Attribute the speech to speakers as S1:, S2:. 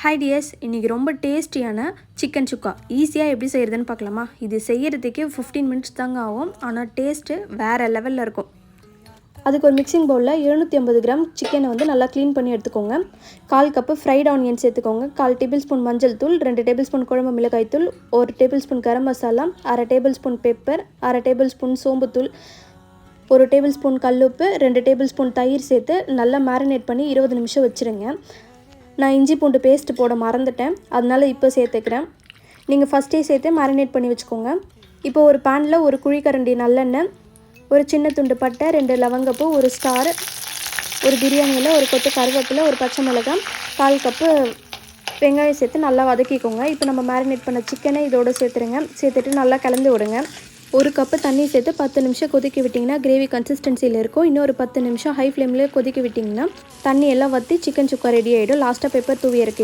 S1: Hi tears, இன்றைக்கி ரொம்ப டேஸ்டியான சிக்கன் சுக்கா ஈஸியாக எப்படி செய்கிறதுன்னு பார்க்கலாமா? இது செய்கிறதுக்கே 15 மினிட்ஸ் தாங்க ஆகும். ஆனால் டேஸ்ட்டு வேறு லெவலில் இருக்கும். அதுக்கு ஒரு மிக்சிங் பவுலில் 750 கிராம் சிக்கனை நல்லா க்ளீன் பண்ணி எடுத்துக்கோங்க. 1/4 கப்பு ஃப்ரைட் ஆனியன் சேர்த்துக்கோங்க. 1/4 டேபிள் ஸ்பூன் மஞ்சள் தூள், 2 டேபிள் ஸ்பூன் குழம்பு மிளகாய் தூள், 1 tablespoon garam masala, 1/2 tablespoon pepper, 1/2 tablespoon சோம்புத்தூள், 1 டேபிள் ஸ்பூன் கல்லுப்பு, 2 டேபிள் ஸ்பூன் தயிர் சேர்த்து நல்லா மேரினேட் பண்ணி 20 நிமிஷம் வச்சுருங்க. நான் இஞ்சி பூண்டு பேஸ்ட்டு போட மறந்துட்டேன், அதனால் இப்போ சேர்த்துக்கிறேன். நீங்கள் ஃபஸ்ட்டே சேர்த்து மேரினேட் பண்ணி வச்சுக்கோங்க. இப்போ ஒரு பேனில் ஒரு குழிக்கரண்டி நல்லெண்ணெய், ஒரு சின்ன துண்டு பட்டை, 2 லவங்கப்பூ, ஒரு ஸ்டார், ஒரு பிரியாணியில் ஒரு கொத்து கருவேப்பிலை, ஒரு பச்சை மிளகாய், 1/4 கப்பு வெங்காயம் சேர்த்து நல்லா வதக்கிக்கோங்க. இப்போ நம்ம மேரினேட் பண்ண சிக்கனை இதோடு சேர்த்துருங்க. சேர்த்துட்டு நல்லா கலந்து விடுங்க. 1 கப்பு தண்ணி சேர்த்து 10 நிமிஷம் கொதிக்க விட்டிங்கன்னா கிரேவி கன்சிஸ்டன்சியில் இருக்கும். இன்னொரு 10 நிமிஷம் ஹை ஃப்ளேமில் கொதிக்க விட்டிங்கன்னா தண்ணி எல்லாம் வற்றி சிக்கன் சுக்கா ரெடி ஆகிடும். லாஸ்ட்டாக பெப்பர் தூவி இறக்கி